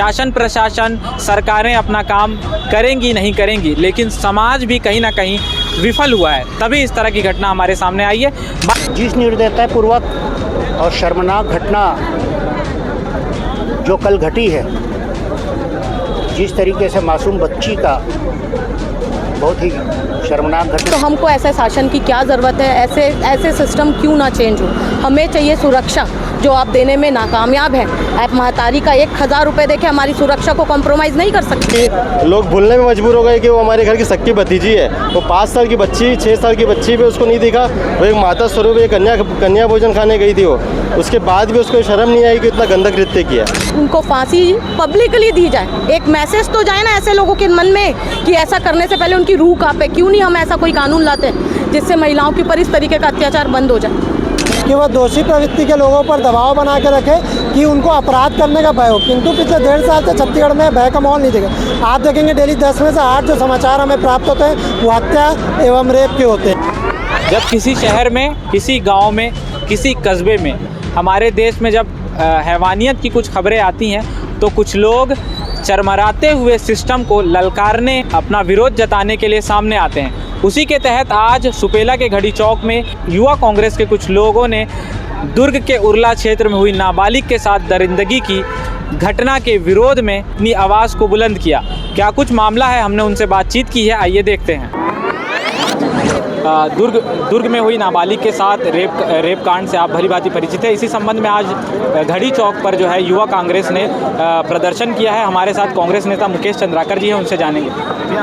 शासन प्रशासन सरकारें अपना काम करेंगी नहीं करेंगी, लेकिन समाज भी कहीं ना कहीं विफल हुआ है, तभी इस तरह की घटना हमारे सामने आई है। जिस निर्दयतापूर्वक और शर्मनाक घटना जो कल घटी है, जिस तरीके से मासूम बच्ची का बहुत ही शर्मनाक घटना। तो हमको ऐसे शासन की क्या ज़रूरत है? ऐसे सिस्टम क्यों ना चेंज हो? हमें चाहिए सुरक्षा, जो आप देने में नाकामयाब हैं। आप महतारी का 1000 रुपये देके हमारी सुरक्षा को कॉम्प्रोमाइज़ नहीं कर सकते। लोग भूलने में मजबूर हो गए कि वो हमारे घर की सक्की भतीजी है। वो 5 साल की बच्ची, 6 साल की बच्ची भी उसको नहीं दिखा। वो एक माता स्वरूप एक कन्या भोजन खाने गई थी वो, उसके बाद भी उसको शर्म नहीं आई कि इतना गंदा कृत्य किया। उनको फांसी पब्लिकली दी जाए, एक मैसेज तो जाए ना ऐसे लोगों के मन में कि ऐसा करने से पहले उनकी रूह कांपे। क्यों नहीं हम ऐसा कोई कानून लाते हैं जिससे महिलाओं के ऊपर इस तरीके का अत्याचार बंद हो जाए? कि वह दोषी प्रवृत्ति के लोगों पर दबाव बना के रखे कि उनको अपराध करने का भय हो, किंतु पिछले 1.5 साल से छत्तीसगढ़ में भय का माहौल नहीं दिखे। आप देखेंगे डेली 10 में से 8 जो समाचार हमें प्राप्त होते हैं वो हत्या एवं रेप के होते हैं। जब किसी शहर में, किसी गांव में, किसी कस्बे में, हमारे देश में जब हैवानियत की कुछ खबरें आती हैं तो कुछ लोग चरमराते हुए सिस्टम को ललकारने, अपना विरोध जताने के लिए सामने आते हैं। उसी के तहत आज सुपेला के घड़ी चौक में युवा कांग्रेस के कुछ लोगों ने दुर्ग के उरला क्षेत्र में हुई नाबालिग के साथ दरिंदगी की घटना के विरोध में अपनी आवाज़ को बुलंद किया। क्या कुछ मामला है, हमने उनसे बातचीत की है, आइए देखते हैं। दुर्ग में हुई नाबालिग के साथ रेप कांड से आप भली भांति परिचित है। इसी संबंध में आज घड़ी चौक पर जो है युवा कांग्रेस ने प्रदर्शन किया है। हमारे साथ कांग्रेस नेता मुकेश चंद्राकर जी हैं, उनसे जानेंगे।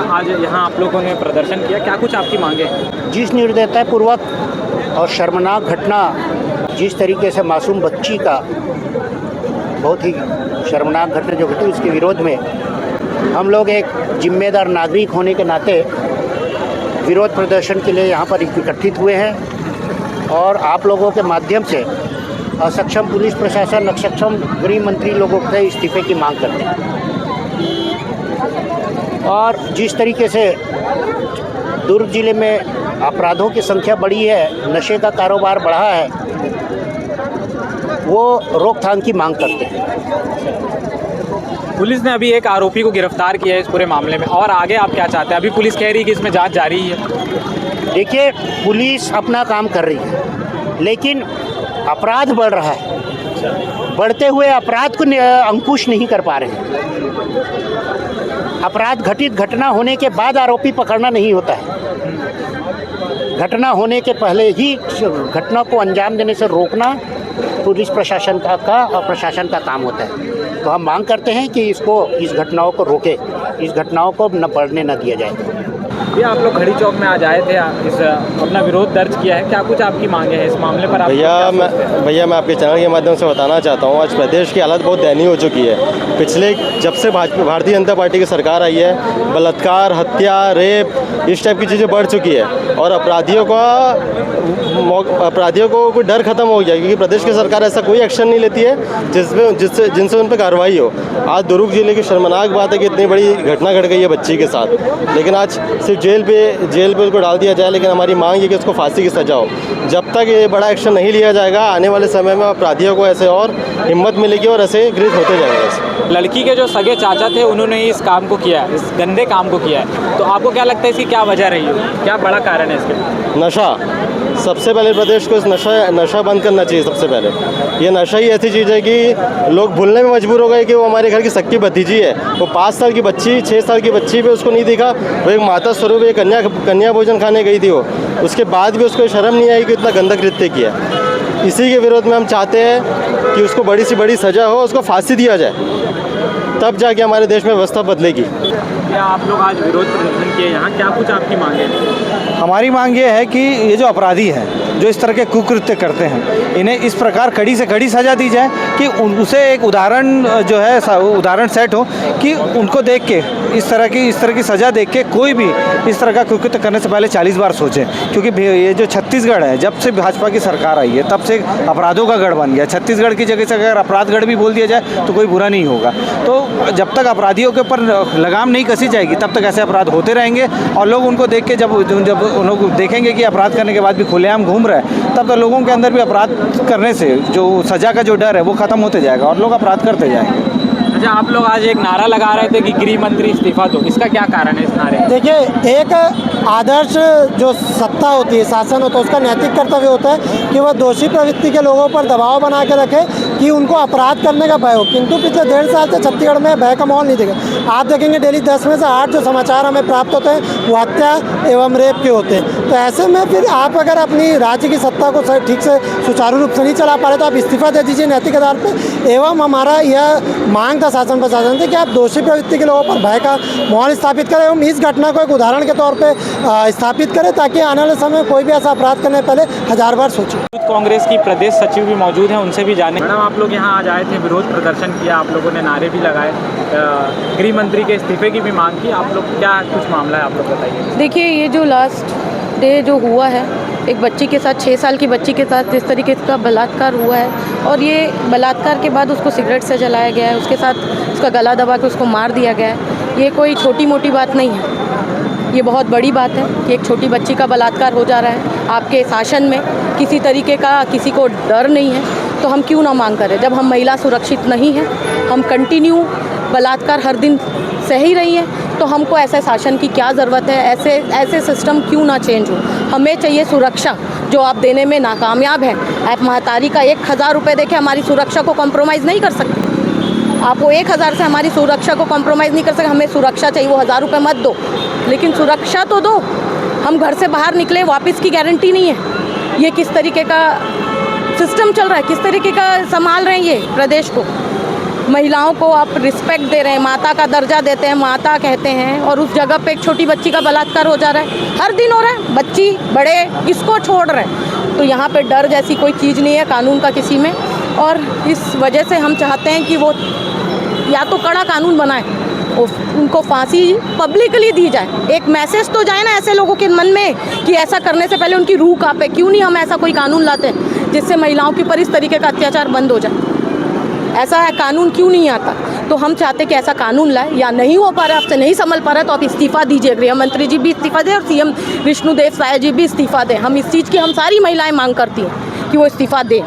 आज यहाँ आप लोगों ने प्रदर्शन किया, क्या कुछ आपकी मांगे हैं? जिस निर्दयतापूर्वक और शर्मनाक घटना, जिस तरीके से मासूम बच्ची का बहुत ही शर्मनाक घटना जो घटी, उसके विरोध में हम लोग एक जिम्मेदार नागरिक होने के नाते विरोध प्रदर्शन के लिए यहाँ पर इकट्ठित हुए हैं और आप लोगों के माध्यम से असक्षम पुलिस प्रशासन, अक्षम गृह मंत्री लोगों के इस्तीफे की मांग करते हैं। और जिस तरीके से दुर्ग जिले में अपराधों की संख्या बढ़ी है, नशे का कारोबार बढ़ा है, वो रोकथाम की मांग करते हैं। पुलिस ने अभी एक आरोपी को गिरफ्तार किया है इस पूरे मामले में, और आगे आप क्या चाहते हैं? अभी पुलिस कह रही है कि इसमें जांच जारी है। देखिए, पुलिस अपना काम कर रही है, लेकिन अपराध बढ़ रहा है। बढ़ते हुए अपराध को अंकुश नहीं कर पा रहे हैं। अपराध घटना होने के बाद आरोपी पकड़ना नहीं होता है। घटना होने के पहले ही घटना को अंजाम देने से रोकना पुलिस प्रशासन का काम होता है। तो हम मांग करते हैं कि इस घटनाओं को रोके, इस घटनाओं को न बढ़ने न दिया जाए। ये आप लोग घड़ी चौक में आज आए थे, अपना विरोध दर्ज किया है, क्या कुछ आपकी मांगे हैं इस मामले पर? भैया मैं आपके चैनल के माध्यम से बताना चाहता हूँ, आज प्रदेश की हालत बहुत दयनीय हो चुकी है। पिछले जब से भारतीय जनता पार्टी की सरकार आई है, बलात्कार, हत्या, रेप, इस टाइप की चीज़ें बढ़ चुकी है और अपराधियों को कोई डर खत्म हो गया, क्योंकि प्रदेश की सरकार ऐसा कोई एक्शन नहीं लेती है जिनसे उन पर कार्रवाई हो। आज दुर्ग जिले की शर्मनाक बात है कि इतनी बड़ी घटना घट गई है बच्ची के साथ, लेकिन आज सिर्फ जेल पे उसको डाल दिया जाए। लेकिन हमारी मांग है कि उसको फांसी की सजा हो। जब तक ये बड़ा एक्शन नहीं लिया जाएगा, आने वाले समय में अपराधियों को ऐसे और हिम्मत मिलेगी और ऐसे गिरफ्त होते जाएंगे। लड़की के जो सगे चाचा थे उन्होंने इस काम को किया है, इस गंदे काम को किया है, तो आपको क्या लगता है इसकी क्या वजह रही है, क्या बड़ा कारण है इसके? नशा। सबसे पहले प्रदेश को इस नशा बंद करना चाहिए। सबसे पहले ये नशा ही ऐसी चीज़ है कि लोग भूलने में मजबूर हो गए कि वो हमारे घर की सक्की भतीजी है। वो 5 साल की बच्ची, 6 साल की बच्ची भी उसको नहीं दिखा। वो एक माता स्वरूप एक कन्या भोजन खाने गई थी वो, उसके बाद भी उसको शर्म नहीं आई कि इतना गंदा कृत्य किया। इसी के विरोध में हम चाहते हैं कि उसको बड़ी से बड़ी सज़ा हो, उसको फांसी दिया जाए, तब जाके हमारे देश में व्यवस्था बदलेगी। क्या आप लोग आज विरोध प्रदर्शन किए यहाँ, क्या कुछ आपकी मांगे हैं? हमारी मांग ये है कि ये जो अपराधी हैं, जो इस तरह के कुकृत्य करते हैं, इन्हें इस प्रकार कड़ी से कड़ी सज़ा दी जाए कि उसे एक उदाहरण जो है उदाहरण सेट हो कि उनको देख के इस तरह की सज़ा देख के कोई भी इस तरह का कुकृत्य करने से पहले 40 बार सोचे। क्योंकि ये जो छत्तीसगढ़ है, जब से भाजपा की सरकार आई है तब से अपराधों का गढ़ बन गया। छत्तीसगढ़ की जगह से अगर अपराधगढ़ भी बोल दिया जाए तो कोई बुरा नहीं होगा। तो जब तक अपराधियों के ऊपर लगाम नहीं कसी जाएगी तब तक ऐसे अपराध होते रहेंगे और लोग उनको देख के जब लोग देखेंगे कि अपराध करने के बाद भी खुलेआम घूम रहा है, तब तक लोगों के अंदर भी अपराध करने से जो सज़ा का जो डर है वो ख़त्म होते जाएगा और लोग अपराध करते जाएंगे। अच्छा, आप लोग आज एक नारा लगा रहे थे कि गृह मंत्री इस्तीफा दो, इसका क्या कारण है इस नारे? देखिए, एक आदर्श जो सत्ता होती है, शासन होता है, उसका नैतिक कर्तव्य होता है कि वह दोषी प्रवृत्ति के लोगों पर दबाव बना के रखे कि उनको अपराध करने का भय हो। किंतु पिछले 1.5 साल से छत्तीसगढ़ में भय का माहौल नहीं दिखा। आप देखेंगे डेली 10 में से 8 जो समाचार हमें प्राप्त होते हैं वो हत्या एवं रेप के होते हैं। तो ऐसे में फिर आप अगर अपनी राज्य की सत्ता को ठीक से सुचारू रूप से नहीं चला पा रहे तो आप इस्तीफा दे दीजिए नैतिक आधार पर। एवं हमारा यह मांग था शासन प्रशासन से कि आप दोषी प्रवृत्ति के लोगों पर भय का माहौल स्थापित करें एवं इस घटना को एक उदाहरण के तौर पे स्थापित करें ताकि आने वाले समय कोई भी ऐसा अपराध करने पहले 1000 बार सोचें। कांग्रेस की प्रदेश सचिव भी मौजूद हैं, उनसे भी जाने। मैडम, आप लोग यहाँ आज आए थे, विरोध प्रदर्शन किया, आप लोगों ने नारे भी लगाए, गृह मंत्री के इस्तीफे की भी मांग की। आप लोग क्या कुछ मामला है, आप लोग बताइए। देखिए, ये जो लास्ट डे जो हुआ है, एक बच्ची के साथ 6 साल की बच्ची के साथ जिस तरीके का बलात्कार हुआ है और ये बलात्कार के बाद उसको सिगरेट से जलाया गया है, उसके साथ उसका गला दबा के उसको मार दिया गया है, ये कोई छोटी मोटी बात नहीं है। ये बहुत बड़ी बात है कि एक छोटी बच्ची का बलात्कार हो जा रहा है। आपके शासन में किसी तरीके का किसी को डर नहीं है, तो हम क्यों ना मांग करें? जब हम महिला सुरक्षित नहीं हैं, हम कंटिन्यू बलात्कार हर दिन सह ही रही हैं, तो हमको ऐसे शासन की क्या ज़रूरत है? ऐसे सिस्टम क्यों ना चेंज हो? हमें चाहिए सुरक्षा, जो आप देने में नाकामयाब हैं। आप महतारी का 1000 रुपये देके हमारी सुरक्षा को कॉम्प्रोमाइज़ नहीं कर सकते। आप वो 1000 से हमारी सुरक्षा को कॉम्प्रोमाइज़ नहीं कर सकते। हमें सुरक्षा चाहिए, वो 1000 रुपये मत दो, लेकिन सुरक्षा तो दो। हम घर से बाहर निकले, वापस की गारंटी नहीं है। ये किस तरीके का सिस्टम चल रहा है, किस तरीके का संभाल रहे हैं ये प्रदेश को? महिलाओं को आप रिस्पेक्ट दे रहे हैं, माता का दर्जा देते हैं, माता कहते हैं, और उस जगह पे एक छोटी बच्ची का बलात्कार हो जा रहा है, हर दिन हो रहा है। बच्ची बड़े किसको छोड़ रहे हैं? तो यहाँ पे डर जैसी कोई चीज़ नहीं है कानून का किसी में, और इस वजह से हम चाहते हैं कि वो या तो कड़ा कानून बनाए, उनको फांसी पब्लिकली दी जाए। एक मैसेज तो जाए ना ऐसे लोगों के मन में कि ऐसा करने से पहले उनकी रूह कांपे। क्यों नहीं हम ऐसा कोई कानून लाते हैं जिससे महिलाओं के ऊपर इस तरीके का अत्याचार बंद हो जाए? ऐसा है कानून क्यों नहीं आता? तो हम चाहते कि ऐसा कानून लाए। या नहीं हो पा रहा है, आपसे नहीं संभल पा रहा है, तो आप इस्तीफा दीजिए। गृह मंत्री जी भी इस्तीफा दें और सीएम विष्णुदेव साय जी भी इस्तीफा दें। हम इस चीज़ की हम सारी महिलाएं मांग करती हैं कि वो इस्तीफा दें।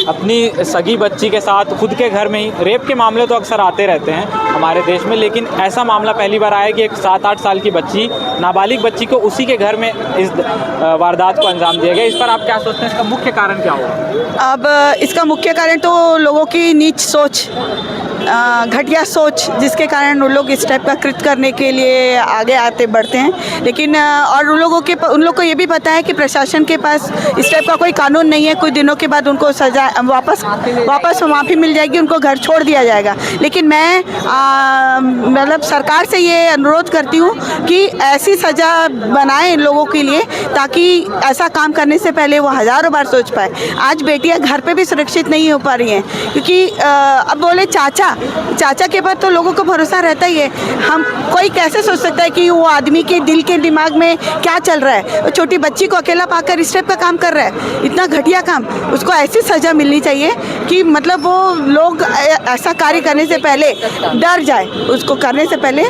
अपनी सगी बच्ची के साथ खुद के घर में ही रेप के मामले तो अक्सर आते रहते हैं हमारे देश में, लेकिन ऐसा मामला पहली बार आया कि एक 7-8 साल की बच्ची, नाबालिग बच्ची को उसी के घर में इस वारदात को अंजाम दिया गया। इस पर आप क्या सोचते हैं, इसका मुख्य कारण क्या होगा? अब इसका मुख्य कारण तो लोगों की नीच सोच, घटिया सोच, जिसके कारण उन लोग इस टाइप का कृत्य करने के लिए आगे बढ़ते हैं। लेकिन और उन लोग को ये भी पता है कि प्रशासन के पास इस टाइप का कोई कानून नहीं है। कुछ दिनों के बाद उनको सजा वापस माफ़ी मिल जाएगी, उनको घर छोड़ दिया जाएगा। लेकिन मैं मतलब सरकार से ये अनुरोध करती हूँ कि ऐसी सज़ा बनाएं इन लोगों के लिए, ताकि ऐसा काम करने से पहले वो हज़ारों बार सोच पाए। आज बेटियाँ घर पे भी सुरक्षित नहीं हो पा रही हैं, क्योंकि अब बोले चाचा के बाद तो लोगों को भरोसा रहता ही है। हम कोई कैसे सोच सकता है कि वो आदमी के दिल के दिमाग में क्या चल रहा है? वो छोटी बच्ची को अकेला पाकर इस टाइप का काम कर रहा है, इतना घटिया काम। उसको ऐसी सज़ा मिलनी चाहिए कि मतलब वो लोग ऐसा कार्य करने से पहले डर जाए, उसको करने से पहले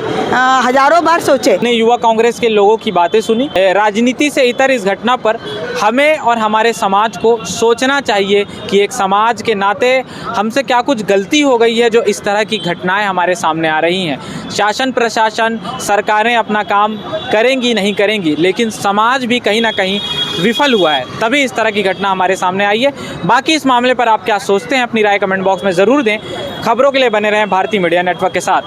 हज़ारों बार सोचे। ने युवा कांग्रेस के लोगों की बातें सुनी। राजनीति से इतर इस घटना पर हमें और हमारे समाज को सोचना चाहिए कि एक समाज के नाते हमसे क्या कुछ गलती हो गई है जो इस तरह की घटनाएं हमारे सामने आ रही हैं। शासन प्रशासन सरकारें अपना काम करेंगी नहीं करेंगी, लेकिन समाज भी कहीं ना कहीं विफल हुआ है, तभी इस तरह की घटना हमारे सामने आई है। बाकी इस मामले पर आप क्या सोचते हैं, अपनी राय कमेंट बॉक्स में ज़रूर दें। खबरों के लिए बने रहें भारतीय मीडिया नेटवर्क के साथ।